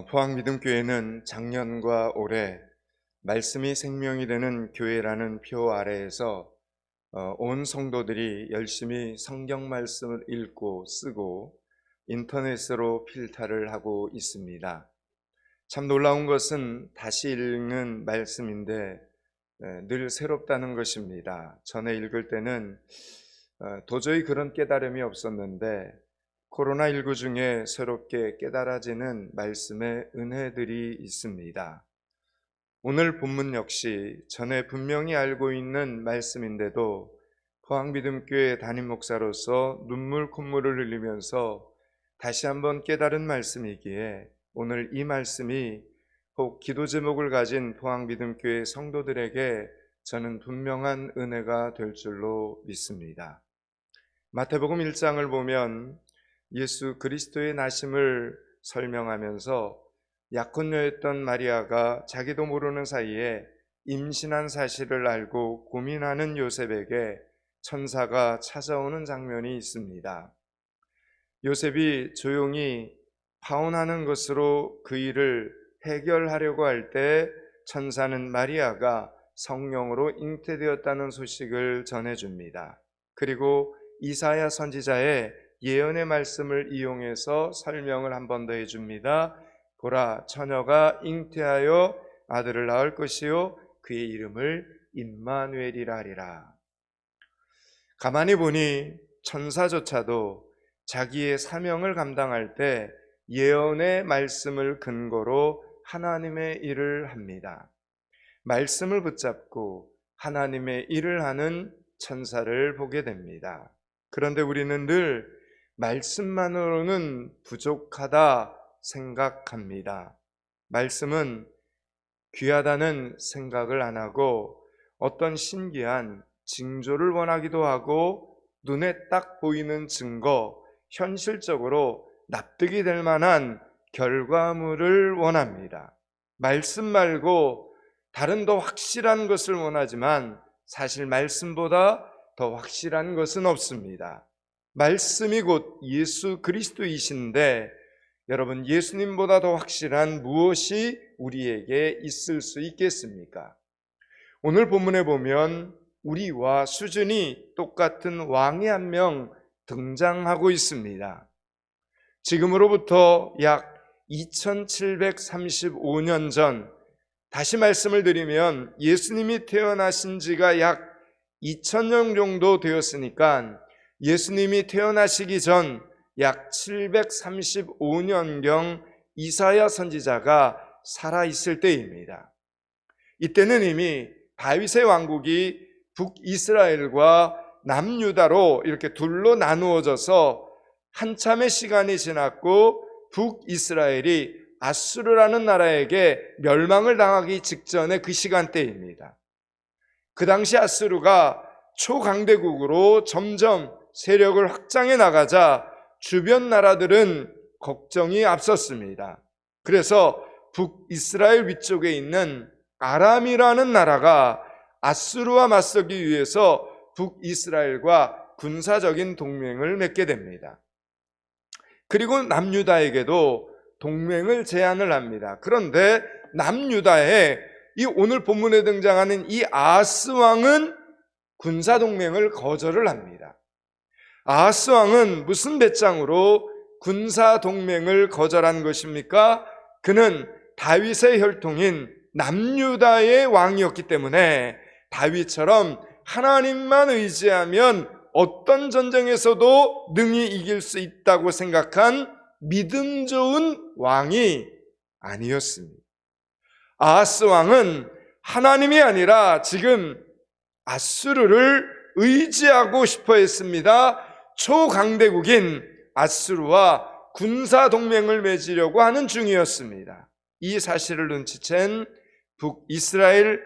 포항믿음교회는 작년과 올해 말씀이 생명이 되는 교회라는 표 아래에서 온 성도들이 열심히 성경 말씀을 읽고 쓰고 인터넷으로 필터를 하고 있습니다. 참 놀라운 것은 다시 읽는 말씀인데 늘 새롭다는 것입니다. 전에 읽을 때는 도저히 그런 깨달음이 없었는데 코로나19 중에 새롭게 깨달아지는 말씀의 은혜들이 있습니다. 오늘 본문 역시 전에 분명히 알고 있는 말씀인데도 포항믿음교회 담임 목사로서 눈물 콧물을 흘리면서 다시 한번 깨달은 말씀이기에 오늘 이 말씀이 혹 기도 제목을 가진 포항믿음교회 성도들에게 저는 분명한 은혜가 될 줄로 믿습니다. 마태복음 1장을 보면 예수 그리스도의 나심을 설명하면서 약혼녀였던 마리아가 자기도 모르는 사이에 임신한 사실을 알고 고민하는 요셉에게 천사가 찾아오는 장면이 있습니다. 요셉이 조용히 파혼하는 것으로 그 일을 해결하려고 할 때 천사는 마리아가 성령으로 잉태되었다는 소식을 전해줍니다. 그리고 이사야 선지자의 예언의 말씀을 이용해서 설명을 한 번 더 해줍니다. 보라, 처녀가 잉태하여 아들을 낳을 것이요 그의 이름을 임마누엘이라 하리라. 가만히 보니 천사조차도 자기의 사명을 감당할 때 예언의 말씀을 근거로 하나님의 일을 합니다. 말씀을 붙잡고 하나님의 일을 하는 천사를 보게 됩니다. 그런데 우리는 늘 말씀만으로는 부족하다 생각합니다. 말씀은 귀하다는 생각을 안 하고 어떤 신기한 징조를 원하기도 하고 눈에 딱 보이는 증거, 현실적으로 납득이 될 만한 결과물을 원합니다. 말씀 말고 다른 더 확실한 것을 원하지만 사실 말씀보다 더 확실한 것은 없습니다. 말씀이 곧 예수 그리스도이신데 여러분, 예수님보다 더 확실한 무엇이 우리에게 있을 수 있겠습니까? 오늘 본문에 보면 우리와 수준이 똑같은 왕이 한 명 등장하고 있습니다. 지금으로부터 약 2735년 전, 다시 말씀을 드리면 예수님이 태어나신 지가 약 2000년 정도 되었으니까 예수님이 태어나시기 전 약 735년경 이사야 선지자가 살아있을 때입니다. 이때는 이미 다윗의 왕국이 북이스라엘과 남유다로 이렇게 둘로 나누어져서 한참의 시간이 지났고 북이스라엘이 아수르라는 나라에게 멸망을 당하기 직전의 그 시간대입니다. 그 당시 아수르가 초강대국으로 점점 세력을 확장해 나가자 주변 나라들은 걱정이 앞섰습니다. 그래서 북이스라엘 위쪽에 있는 아람이라는 나라가 아수르와 맞서기 위해서 북이스라엘과 군사적인 동맹을 맺게 됩니다. 그리고 남유다에게도 동맹을 제안을 합니다. 그런데 남유다에 이 오늘 본문에 등장하는 이 아하스 왕은 군사동맹을 거절을 합니다. 아하스 왕은 무슨 배짱으로 군사동맹을 거절한 것입니까? 그는 다윗의 혈통인 남유다의 왕이었기 때문에 다윗처럼 하나님만 의지하면 어떤 전쟁에서도 능히 이길 수 있다고 생각한 믿음 좋은 왕이 아니었습니다. 아하스 왕은 하나님이 아니라 지금 아수르를 의지하고 싶어 했습니다. 초강대국인 아수르와 군사동맹을 맺으려고 하는 중이었습니다. 이 사실을 눈치챈 북이스라엘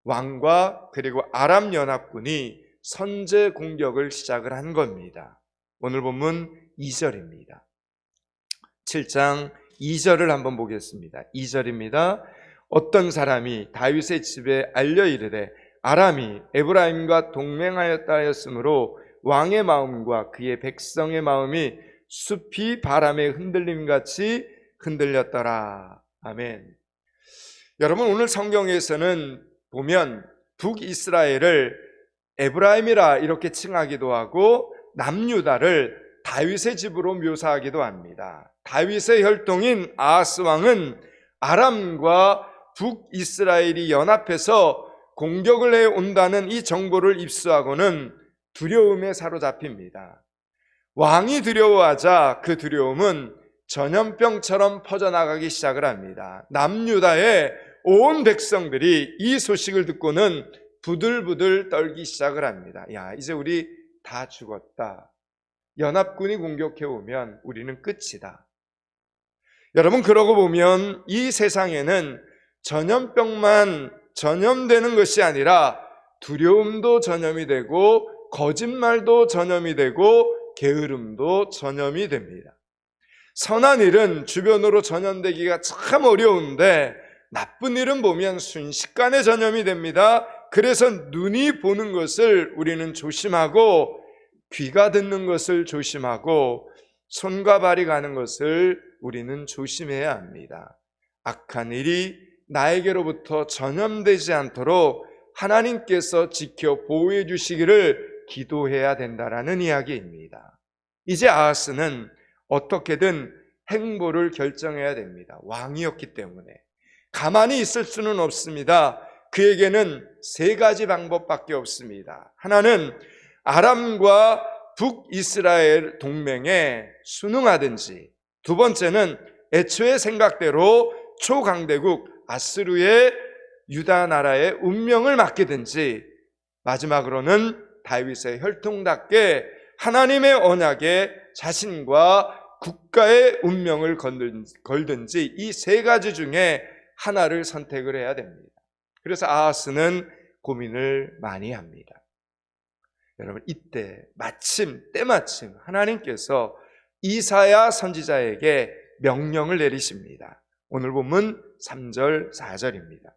왕과 그리고 아람 연합군이 선제 공격을 시작을 한 겁니다. 오늘 본문 2절입니다. 7장 2절을 한번 보겠습니다. 2절입니다. 어떤 사람이 다윗의 집에 알려 이르되 아람이 에브라임과 동맹하였다 하였으므로 왕의 마음과 그의 백성의 마음이 숲이 바람에 흔들림같이 흔들렸더라. 아멘. 여러분, 오늘 성경에서는 보면 북이스라엘을 에브라임이라 이렇게 칭하기도 하고 남유다를 다윗의 집으로 묘사하기도 합니다. 다윗의 혈통인 아하스 왕은 아람과 북이스라엘이 연합해서 공격을 해온다는 이 정보를 입수하고는 두려움에 사로잡힙니다. 왕이 두려워하자 그 두려움은 전염병처럼 퍼져나가기 시작을 합니다. 남유다의 온 백성들이 이 소식을 듣고는 부들부들 떨기 시작을 합니다. 야, 이제 우리 다 죽었다. 연합군이 공격해 오면 우리는 끝이다. 여러분, 그러고 보면 이 세상에는 전염병만 전염되는 것이 아니라 두려움도 전염이 되고 거짓말도 전염이 되고 게으름도 전염이 됩니다. 선한 일은 주변으로 전염되기가 참 어려운데 나쁜 일은 보면 순식간에 전염이 됩니다. 그래서 눈이 보는 것을 우리는 조심하고 귀가 듣는 것을 조심하고 손과 발이 가는 것을 우리는 조심해야 합니다. 악한 일이 나에게로부터 전염되지 않도록 하나님께서 지켜 보호해 주시기를 기도해야 된다라는 이야기입니다. 이제 아하스는 어떻게든 행보를 결정해야 됩니다. 왕이었기 때문에 가만히 있을 수는 없습니다. 그에게는 세 가지 방법밖에 없습니다. 하나는 아람과 북이스라엘 동맹에 순응하든지, 두 번째는 애초의 생각대로 초강대국 아스루의 유다 나라의 운명을 맡기든지, 마지막으로는 다윗의 혈통답게 하나님의 언약에 자신과 국가의 운명을 걸든지 이 세 가지 중에 하나를 선택을 해야 됩니다. 그래서 아하스는 고민을 많이 합니다. 여러분, 이때 때마침 하나님께서 이사야 선지자에게 명령을 내리십니다. 오늘 본문 3절 4절입니다.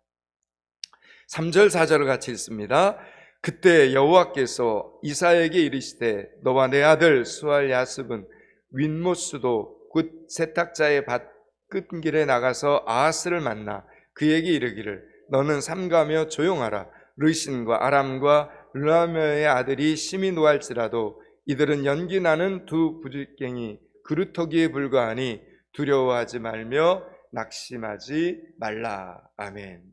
3절 4절을 같이 읽습니다. 그때 여호와께서 이사야에게 이르시되 너와 내 아들 수알 야습은 윗못수도 곧 세탁자의 밭 끝길에 나가서 아하스를 만나 그에게 이르기를 너는 삼가며 조용하라. 르신과 아람과 르하며의 아들이 심히 노할지라도 이들은 연기 나는 두 부직갱이 그루터기에 불과하니 두려워하지 말며 낙심하지 말라. 아멘.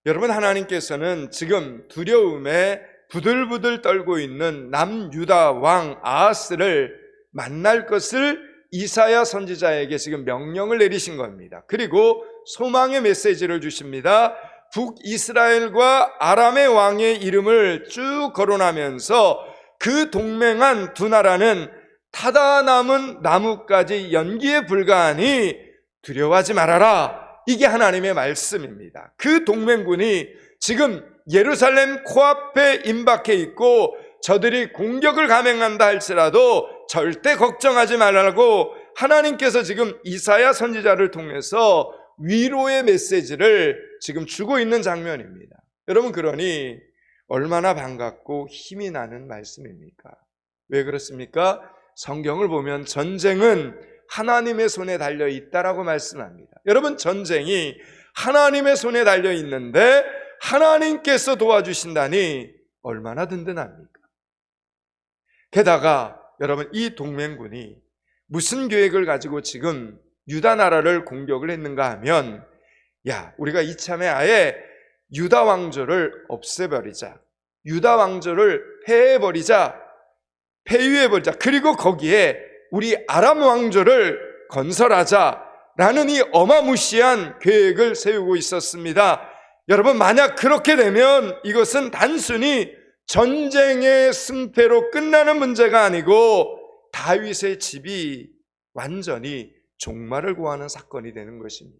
여러분, 하나님께서는 지금 두려움에 부들부들 떨고 있는 남유다 왕 아하스를 만날 것을 이사야 선지자에게 지금 명령을 내리신 겁니다. 그리고 소망의 메시지를 주십니다. 북이스라엘과 아람의 왕의 이름을 쭉 거론하면서 그 동맹한 두 나라는 타다 남은 나무까지 연기에 불과하니 두려워하지 말아라. 이게 하나님의 말씀입니다. 그 동맹군이 지금 예루살렘 코앞에 임박해 있고 저들이 공격을 감행한다 할지라도 절대 걱정하지 말라고 하나님께서 지금 이사야 선지자를 통해서 위로의 메시지를 지금 주고 있는 장면입니다. 여러분, 그러니 얼마나 반갑고 힘이 나는 말씀입니까? 왜 그렇습니까? 성경을 보면 전쟁은 하나님의 손에 달려 있다라고 말씀합니다. 여러분, 전쟁이 하나님의 손에 달려 있는데 하나님께서 도와주신다니 얼마나 든든합니까? 게다가 여러분, 이 동맹군이 무슨 계획을 가지고 지금 유다 나라를 공격을 했는가 하면, 야, 우리가 이참에 아예 유다 왕조를 없애버리자, 유다 왕조를 폐위해버리자, 그리고 거기에 우리 아람 왕조를 건설하자라는 이 어마무시한 계획을 세우고 있었습니다. 여러분, 만약 그렇게 되면 이것은 단순히 전쟁의 승패로 끝나는 문제가 아니고 다윗의 집이 완전히 종말을 고하는 사건이 되는 것입니다.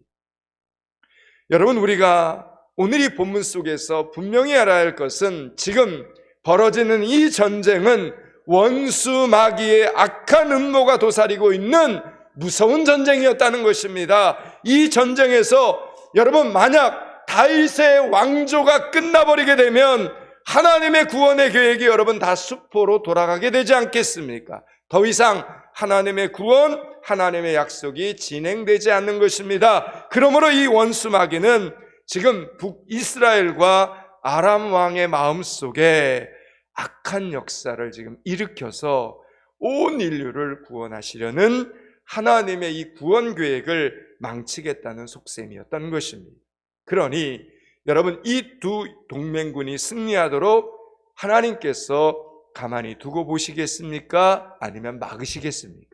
여러분, 우리가 오늘 이 본문 속에서 분명히 알아야 할 것은 지금 벌어지는 이 전쟁은 원수 마귀의 악한 음모가 도사리고 있는 무서운 전쟁이었다는 것입니다. 이 전쟁에서 여러분, 만약 다윗의 왕조가 끝나버리게 되면 하나님의 구원의 계획이 여러분 다 수포로 돌아가게 되지 않겠습니까? 더 이상 하나님의 구원, 하나님의 약속이 진행되지 않는 것입니다. 그러므로 이 원수 마귀는 지금 북이스라엘과 아람 왕의 마음속에 악한 역사를 지금 일으켜서 온 인류를 구원하시려는 하나님의 이 구원 계획을 망치겠다는 속셈이었던 것입니다. 그러니 여러분, 이 두 동맹군이 승리하도록 하나님께서 가만히 두고 보시겠습니까? 아니면 막으시겠습니까?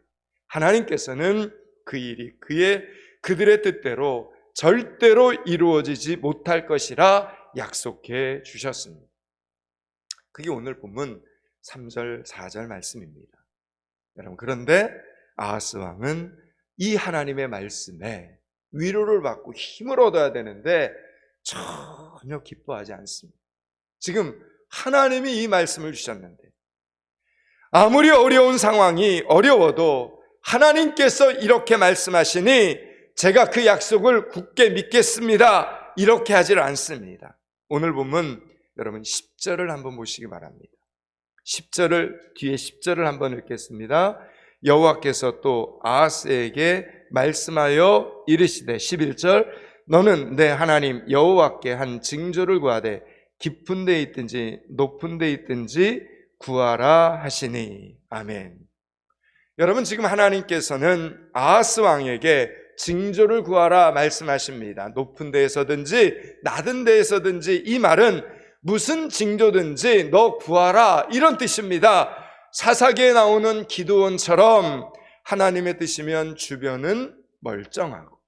하나님께서는 그 일이 그들의 뜻대로 절대로 이루어지지 못할 것이라 약속해 주셨습니다. 그게 오늘 본문 3절, 4절 말씀입니다. 여러분, 그런데 아하스 왕은 이 하나님의 말씀에 위로를 받고 힘을 얻어야 되는데 전혀 기뻐하지 않습니다. 지금 하나님이 이 말씀을 주셨는데 아무리 어려운 상황이 어려워도 하나님께서 이렇게 말씀하시니 제가 그 약속을 굳게 믿겠습니다, 이렇게 하질 않습니다. 오늘 본문 여러분 10절을 한번 보시기 바랍니다. 10절을 뒤에 10절을 한번 읽겠습니다. 여호와께서 또 아하스에게 말씀하여 이르시되 11절 너는 내 하나님 여호와께 한 징조를 구하되 깊은 데 있든지 높은 데 있든지 구하라 하시니. 아멘. 여러분, 지금 하나님께서는 아하스 왕에게 징조를 구하라 말씀하십니다. 높은 데에서든지 낮은 데에서든지, 이 말은 무슨 징조든지 너 구하라, 이런 뜻입니다. 사사기에 나오는 기드온처럼 하나님의 뜻이면 주변은 멀쩡하고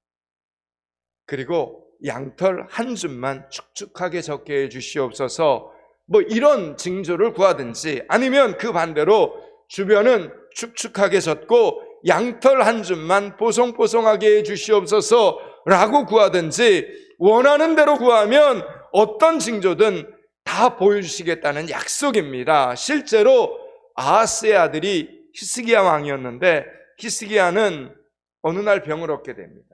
그리고 양털 한 줌만 축축하게 적게 해주시옵소서, 뭐 이런 징조를 구하든지, 아니면 그 반대로 주변은 축축하게 젖고 양털 한 줌만 뽀송뽀송하게 해주시옵소서 라고 구하든지, 원하는 대로 구하면 어떤 징조든 다 보여주시겠다는 약속입니다. 실제로 아하스의 아들이 히스기야 왕이었는데 히스기야는 어느 날 병을 얻게 됩니다.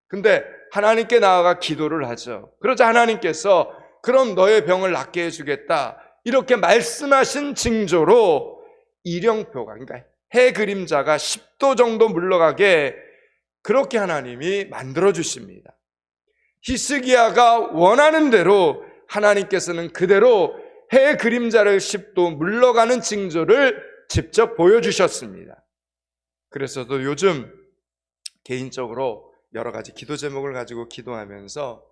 근데 하나님께 나아가 기도를 하죠. 그러자 하나님께서 그럼 너의 병을 낫게 해주겠다, 이렇게 말씀하신 징조로 이령표가, 그러니까 해 그림자가 10도 정도 물러가게 그렇게 하나님이 만들어 주십니다. 히스기야가 원하는 대로 하나님께서는 그대로 해 그림자를 10도 물러가는 징조를 직접 보여주셨습니다. 그래서도 요즘 개인적으로 여러 가지 기도 제목을 가지고 기도하면서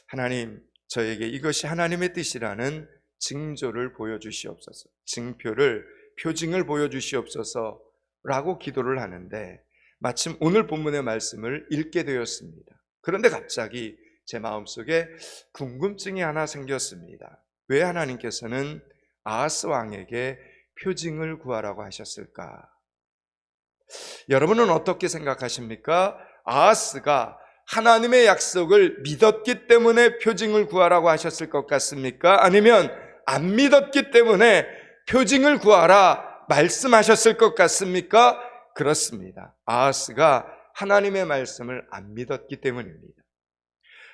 하나님, 저에게 이것이 하나님의 뜻이라는 징조를 보여주시옵소서, 징표를, 표징을 보여주시옵소서 라고 기도를 하는데 마침 오늘 본문의 말씀을 읽게 되었습니다. 그런데 갑자기 제 마음속에 궁금증이 하나 생겼습니다. 왜 하나님께서는 아하스 왕에게 표징을 구하라고 하셨을까? 여러분은 어떻게 생각하십니까? 아하스가 하나님의 약속을 믿었기 때문에 표징을 구하라고 하셨을 것 같습니까? 아니면 안 믿었기 때문에 표징을 구하라 말씀하셨을 것 같습니까? 그렇습니다. 아하스가 하나님의 말씀을 안 믿었기 때문입니다.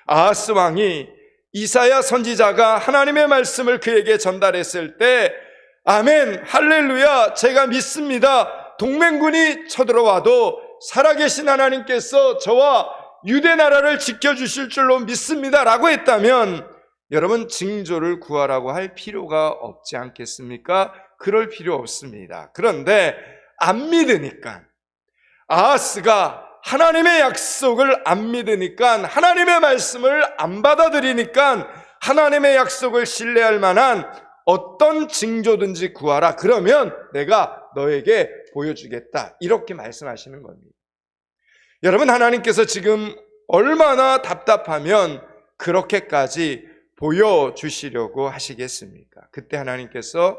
아하스 왕이 이사야 선지자가 하나님의 말씀을 그에게 전달했을 때 아멘, 할렐루야, 제가 믿습니다, 동맹군이 쳐들어와도 살아계신 하나님께서 저와 유대 나라를 지켜주실 줄로 믿습니다 라고 했다면 여러분, 징조를 구하라고 할 필요가 없지 않겠습니까? 그럴 필요 없습니다. 그런데 안 믿으니까, 아하스가 하나님의 약속을 안 믿으니까, 하나님의 말씀을 안 받아들이니까 하나님의 약속을 신뢰할 만한 어떤 징조든지 구하라, 그러면 내가 너에게 보여주겠다, 이렇게 말씀하시는 겁니다. 여러분, 하나님께서 지금 얼마나 답답하면 그렇게까지 보여주시려고 하시겠습니까? 그때 하나님께서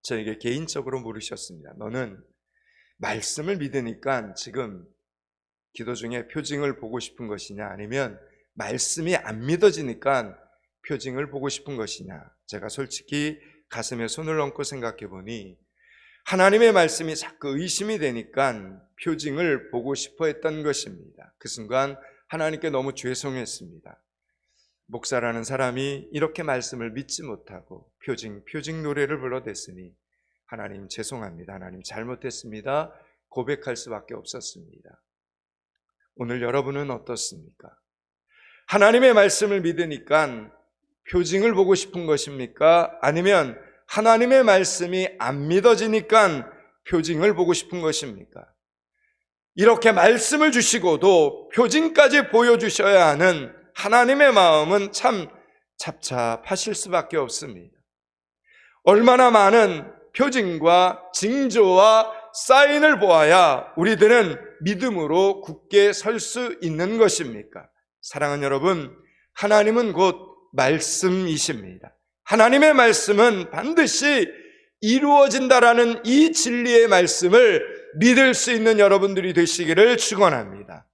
저에게 개인적으로 물으셨습니다. 너는 말씀을 믿으니까 지금 기도 중에 표징을 보고 싶은 것이냐, 아니면 말씀이 안 믿어지니까 표징을 보고 싶은 것이냐? 제가 솔직히 가슴에 손을 얹고 생각해 보니 하나님의 말씀이 자꾸 의심이 되니까 표징을 보고 싶어 했던 것입니다. 그 순간 하나님께 너무 죄송했습니다. 목사라는 사람이 이렇게 말씀을 믿지 못하고 표징 노래를 불러댔으니 하나님 죄송합니다. 하나님 잘못했습니다. 고백할 수밖에 없었습니다. 오늘 여러분은 어떻습니까? 하나님의 말씀을 믿으니까 표징을 보고 싶은 것입니까? 아니면 하나님의 말씀이 안 믿어지니까 표징을 보고 싶은 것입니까? 이렇게 말씀을 주시고도 표징까지 보여주셔야 하는 하나님의 마음은 참 답답하실 수밖에 없습니다. 얼마나 많은 표징과 징조와 사인을 보아야 우리들은 믿음으로 굳게 설 수 있는 것입니까? 사랑하는 여러분, 하나님은 곧 말씀이십니다. 하나님의 말씀은 반드시 이루어진다라는 이 진리의 말씀을 믿을 수 있는 여러분들이 되시기를 축원합니다.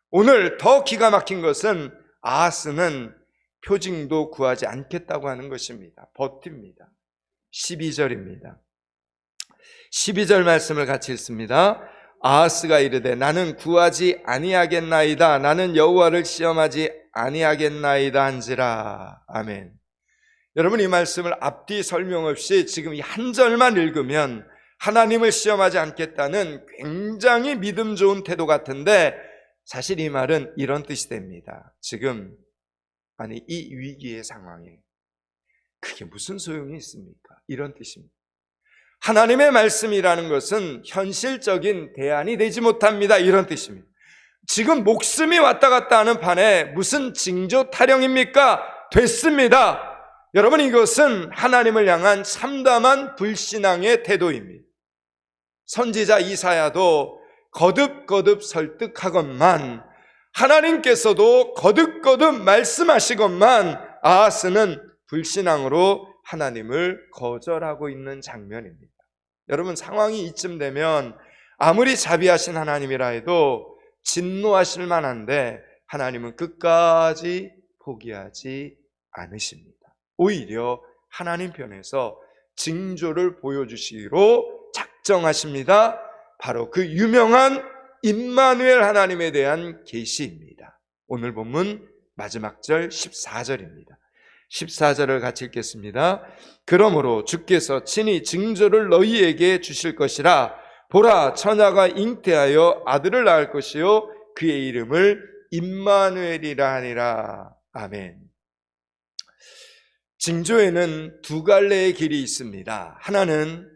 오늘 더 기가 막힌 것은 아하스는 표징도 구하지 않겠다고 하는 것입니다. 버팁니다. 12절입니다. 12절 말씀을 같이 읽습니다. 아하스가 이르되 나는 구하지 아니하겠나이다. 나는 여호와를 시험하지 아니하겠나이다 한지라. 아멘. 여러분, 이 말씀을 앞뒤 설명 없이 지금 이 한 절만 읽으면 하나님을 시험하지 않겠다는 굉장히 믿음 좋은 태도 같은데 사실 이 말은 이런 뜻이 됩니다. 지금 이 위기의 상황에 그게 무슨 소용이 있습니까? 이런 뜻입니다. 하나님의 말씀이라는 것은 현실적인 대안이 되지 못합니다. 이런 뜻입니다. 지금 목숨이 왔다 갔다 하는 판에 무슨 징조 타령입니까? 됐습니다. 여러분, 이것은 하나님을 향한 참담한 불신앙의 태도입니다. 선지자 이사야도 거듭거듭 설득하건만, 하나님께서도 거듭거듭 말씀하시건만 아하스는 불신앙으로 하나님을 거절하고 있는 장면입니다. 여러분, 상황이 이쯤 되면 아무리 자비하신 하나님이라 해도 진노하실 만한데 하나님은 끝까지 포기하지 않으십니다. 오히려 하나님 편에서 징조를 보여주시기로 작정하십니다. 바로 그 유명한 임마누엘 하나님에 대한 계시입니다. 오늘 본문 마지막 절 14절입니다. 14절을 같이 읽겠습니다. 그러므로 주께서 친히 징조를 너희에게 주실 것이라. 보라, 처녀가 잉태하여 아들을 낳을 것이요 그의 이름을 임마누엘이라 하니라. 아멘. 징조에는 두 갈래의 길이 있습니다. 하나는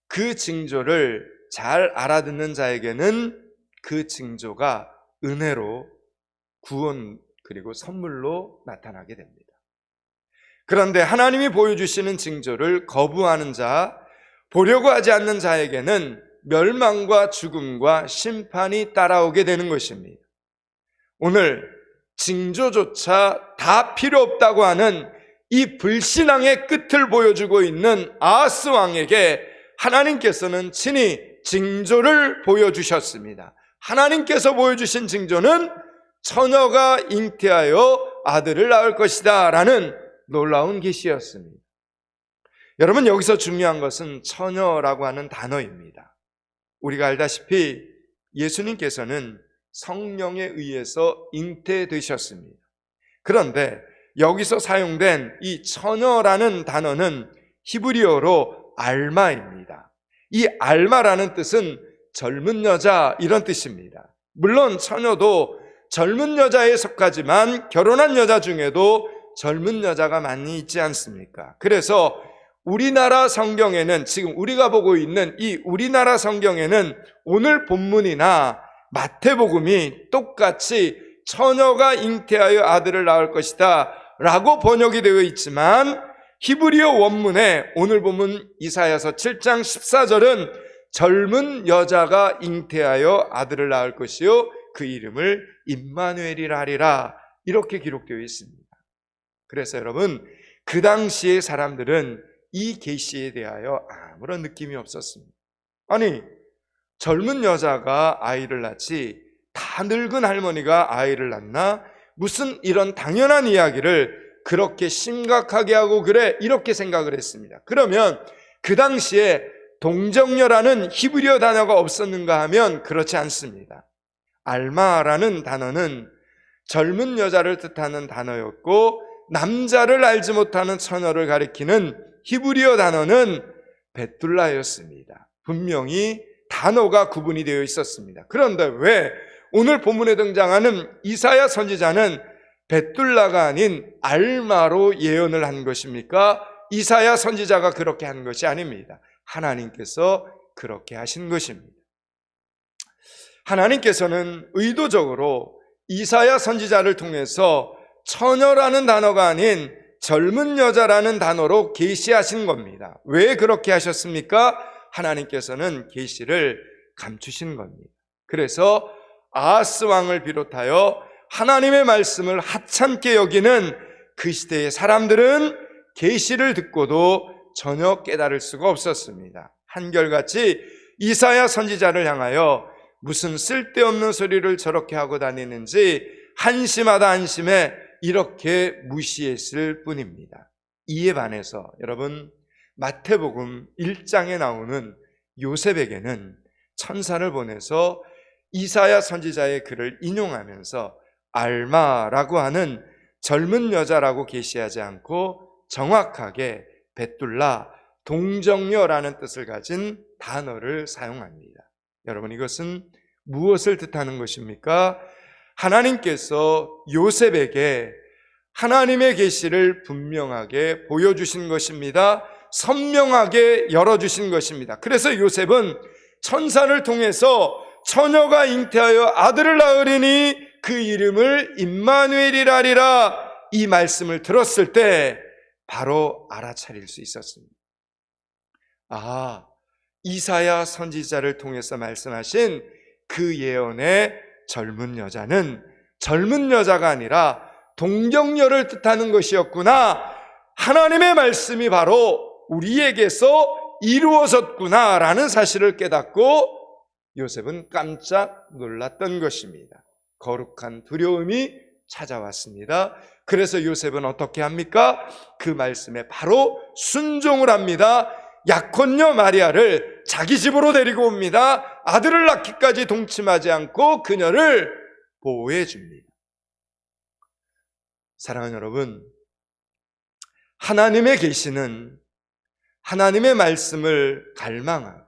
그 징조를 잘 알아듣는 자에게는 그 징조가 은혜로 구원 그리고 선물로 나타나게 됩니다. 그런데 하나님이 보여주시는 징조를 거부하는 자, 보려고 하지 않는 자에게는 멸망과 죽음과 심판이 따라오게 되는 것입니다. 오늘 징조조차 다 필요 없다고 하는 이 불신앙의 끝을 보여주고 있는 아하스 왕에게 하나님께서는 친히 징조를 보여주셨습니다. 하나님께서 보여주신 징조는 처녀가 잉태하여 아들을 낳을 것이다 라는 놀라운 계시였습니다. 여러분, 여기서 중요한 것은 처녀라고 하는 단어입니다. 우리가 알다시피 예수님께서는 성령에 의해서 잉태되셨습니다. 그런데 여기서 사용된 이 처녀라는 단어는 히브리어로 알마입니다. 이 알마라는 뜻은 젊은 여자 이런 뜻입니다. 물론 처녀도 젊은 여자에 속하지만 결혼한 여자 중에도 젊은 여자가 많이 있지 않습니까? 그래서 우리나라 성경에는, 지금 우리가 보고 있는 이 우리나라 성경에는 오늘 본문이나 마태복음이 똑같이 처녀가 잉태하여 아들을 낳을 것이다 라고 번역이 되어 있지만 히브리어 원문에 오늘 본문 이사야서 7장 14절은 젊은 여자가 잉태하여 아들을 낳을 것이요 그 이름을 임마누엘이라 하리라 이렇게 기록되어 있습니다. 그래서 여러분, 그 당시의 사람들은 이 계시에 대하여 아무런 느낌이 없었습니다. 아니, 젊은 여자가 아이를 낳지 다 늙은 할머니가 아이를 낳나? 무슨 이런 당연한 이야기를 그렇게 심각하게 하고 그래? 이렇게 생각을 했습니다. 그러면 그 당시에 동정녀라는 히브리어 단어가 없었는가 하면 그렇지 않습니다. 알마라는 단어는 젊은 여자를 뜻하는 단어였고 남자를 알지 못하는 처녀를 가리키는 히브리어 단어는 벳둘라였습니다. 분명히 단어가 구분이 되어 있었습니다. 그런데 왜 오늘 본문에 등장하는 이사야 선지자는 벳둘라가 아닌 알마로 예언을 한 것입니까? 이사야 선지자가 그렇게 한 것이 아닙니다. 하나님께서 그렇게 하신 것입니다. 하나님께서는 의도적으로 이사야 선지자를 통해서 처녀라는 단어가 아닌 젊은 여자라는 단어로 계시하신 겁니다. 왜 그렇게 하셨습니까? 하나님께서는 계시를 감추신 겁니다. 그래서 아하스 왕을 비롯하여 하나님의 말씀을 하찮게 여기는 그 시대의 사람들은 계시를 듣고도 전혀 깨달을 수가 없었습니다. 한결같이 이사야 선지자를 향하여 무슨 쓸데없는 소리를 저렇게 하고 다니는지 한심하다 한심해 이렇게 무시했을 뿐입니다. 이에 반해서 여러분, 마태복음 1장에 나오는 요셉에게는 천사를 보내서 이사야 선지자의 글을 인용하면서 알마라고 하는 젊은 여자라고 계시하지 않고 정확하게 벳둘라, 동정녀라는 뜻을 가진 단어를 사용합니다. 여러분, 이것은 무엇을 뜻하는 것입니까? 하나님께서 요셉에게 하나님의 계시를 분명하게 보여주신 것입니다. 선명하게 열어주신 것입니다. 그래서 요셉은 천사를 통해서 처녀가 잉태하여 아들을 낳으리니 그 이름을 임마누엘이라 하리라, 이 말씀을 들었을 때 바로 알아차릴 수 있었습니다. 아, 이사야 선지자를 통해서 말씀하신 그 예언의 젊은 여자는 젊은 여자가 아니라 동정녀를 뜻하는 것이었구나, 하나님의 말씀이 바로 우리에게서 이루어졌구나 라는 사실을 깨닫고 요셉은 깜짝 놀랐던 것입니다. 거룩한 두려움이 찾아왔습니다. 그래서 요셉은 어떻게 합니까? 그 말씀에 바로 순종을 합니다. 약혼녀 마리아를 자기 집으로 데리고 옵니다. 아들을 낳기까지 동침하지 않고 그녀를 보호해 줍니다. 사랑하는 여러분, 하나님의 계시는 하나님의 말씀을 갈망하고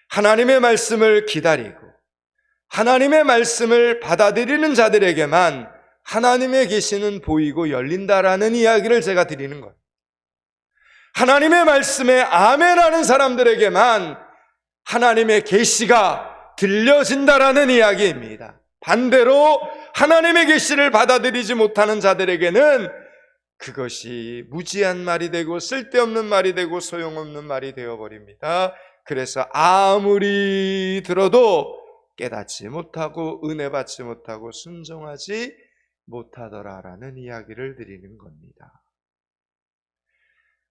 하나님의 말씀을 기다리고 하나님의 말씀을 받아들이는 자들에게만 하나님의 계시는 보이고 열린다라는 이야기를 제가 드리는 거예요. 하나님의 말씀에 아멘하는 사람들에게만 하나님의 계시가 들려진다라는 이야기입니다. 반대로 하나님의 계시를 받아들이지 못하는 자들에게는 그것이 무지한 말이 되고 쓸데없는 말이 되고 소용없는 말이 되어버립니다. 그래서 아무리 들어도 깨닫지 못하고 은혜 받지 못하고 순종하지 못하더라라는 이야기를 드리는 겁니다.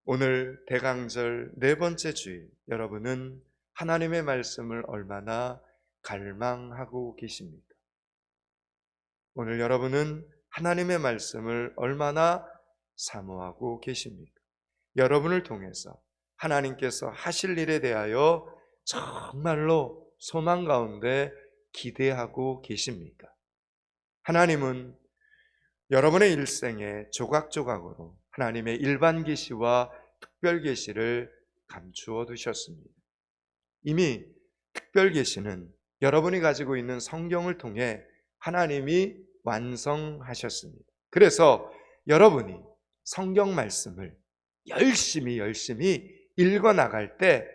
오늘 대강절 네 번째 주일, 여러분은 하나님의 말씀을 얼마나 갈망하고 계십니까? 오늘 여러분은 하나님의 말씀을 얼마나 사모하고 계십니까? 여러분을 통해서 하나님께서 하실 일에 대하여 정말로 소망 가운데 기대하고 계십니까? 하나님은 여러분의 일생에 조각조각으로 하나님의 일반 계시와 특별 계시를 감추어 두셨습니다. 이미 특별 계시는 여러분이 가지고 있는 성경을 통해 하나님이 완성하셨습니다. 그래서 여러분이 성경 말씀을 열심히 읽어 나갈 때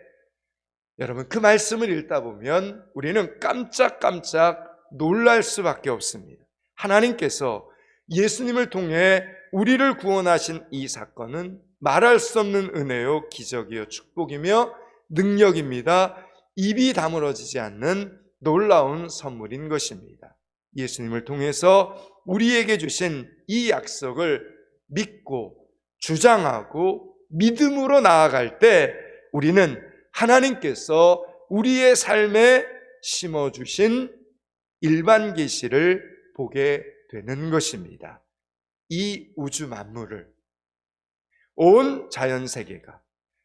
여러분, 그 말씀을 읽다 보면 우리는 깜짝깜짝 놀랄 수밖에 없습니다. 하나님께서 예수님을 통해 우리를 구원하신 이 사건은 말할 수 없는 은혜요, 기적이요, 축복이며 능력입니다. 입이 다물어지지 않는 놀라운 선물인 것입니다. 예수님을 통해서 우리에게 주신 이 약속을 믿고 주장하고 믿음으로 나아갈 때 우리는 하나님께서 우리의 삶에 심어주신 일반 계시를 보게 되는 것입니다. 이 우주 만물을, 온 자연세계가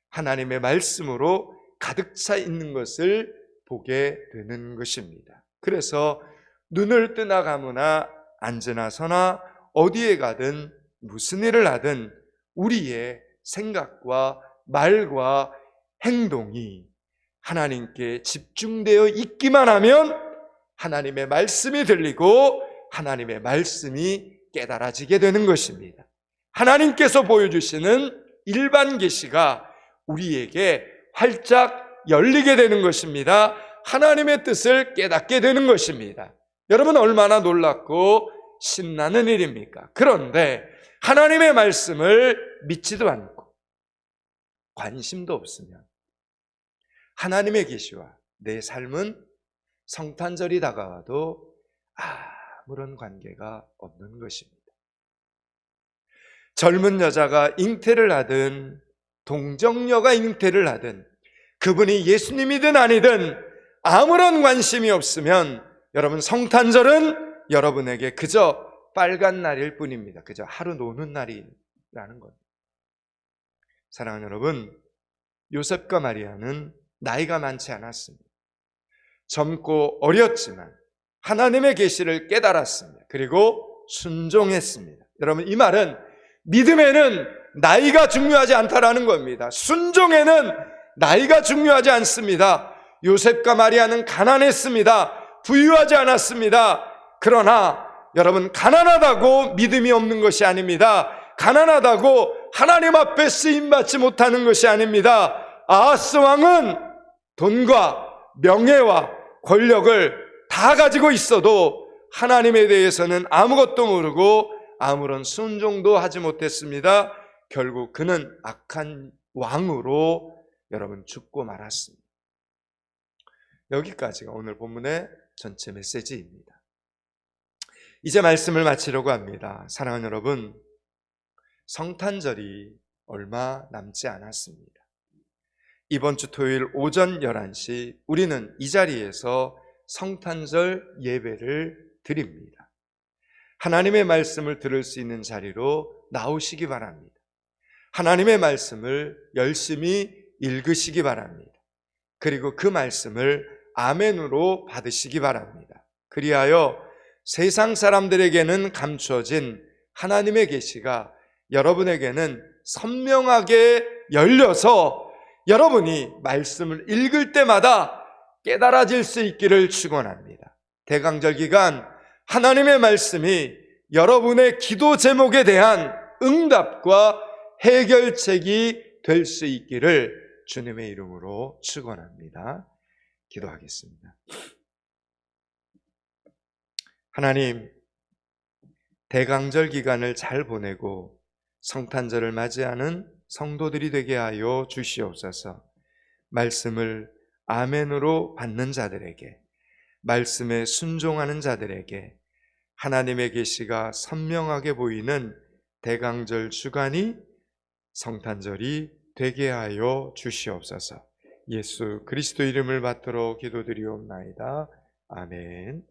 하나님의 말씀으로 가득 차 있는 것을 보게 되는 것입니다. 그래서 눈을 뜨나 감으나 앉으나 서나 어디에 가든 무슨 일을 하든 우리의 생각과 말과 행동이 하나님께 집중되어 있기만 하면 하나님의 말씀이 들리고 하나님의 말씀이 깨달아지게 되는 것입니다. 하나님께서 보여주시는 일반 계시가 우리에게 활짝 열리게 되는 것입니다. 하나님의 뜻을 깨닫게 되는 것입니다. 여러분, 얼마나 놀랍고 신나는 일입니까? 그런데 하나님의 말씀을 믿지도 않고 관심도 없으면 하나님의 계시와 내 삶은 성탄절이 다가와도 아무런 관계가 없는 것입니다. 젊은 여자가 잉태를 하든 동정녀가 잉태를 하든 그분이 예수님이든 아니든 아무런 관심이 없으면 여러분, 성탄절은 여러분에게 그저 빨간 날일 뿐입니다. 그저 하루 노는 날이라는 겁니다. 사랑하는 여러분, 요셉과 마리아는 나이가 많지 않았습니다. 젊고 어렸지만 하나님의 계시를 깨달았습니다. 그리고 순종했습니다. 여러분, 이 말은 믿음에는 나이가 중요하지 않다라는 겁니다. 순종에는 나이가 중요하지 않습니다. 요셉과 마리아는 가난했습니다. 부유하지 않았습니다. 그러나 여러분, 가난하다고 믿음이 없는 것이 아닙니다. 가난하다고 하나님 앞에 쓰임받지 못하는 것이 아닙니다. 아하스 왕은 돈과 명예와 권력을 다 가지고 있어도 하나님에 대해서는 아무것도 모르고 아무런 순종도 하지 못했습니다. 결국 그는 악한 왕으로 여러분 죽고 말았습니다. 여기까지가 오늘 본문의 전체 메시지입니다. 이제 말씀을 마치려고 합니다. 사랑하는 여러분, 성탄절이 얼마 남지 않았습니다. 이번 주 토요일 오전 11시 우리는 이 자리에서 성탄절 예배를 드립니다. 하나님의 말씀을 들을 수 있는 자리로 나오시기 바랍니다. 하나님의 말씀을 열심히 읽으시기 바랍니다. 그리고 그 말씀을 아멘으로 받으시기 바랍니다. 그리하여 세상 사람들에게는 감추어진 하나님의 계시가 여러분에게는 선명하게 열려서 여러분이 말씀을 읽을 때마다 깨달아질 수 있기를 축원합니다. 대강절 기간 하나님의 말씀이 여러분의 기도 제목에 대한 응답과 해결책이 될 수 있기를 주님의 이름으로 축원합니다. 기도하겠습니다. 하나님, 대강절 기간을 잘 보내고 성탄절을 맞이하는 성도들이 되게 하여 주시옵소서. 말씀을 아멘으로 받는 자들에게, 말씀에 순종하는 자들에게 하나님의 계시가 선명하게 보이는 대강절 주간이 성탄절이 되게 하여 주시옵소서. 예수 그리스도 이름을 받들어 기도드리옵나이다. 아멘.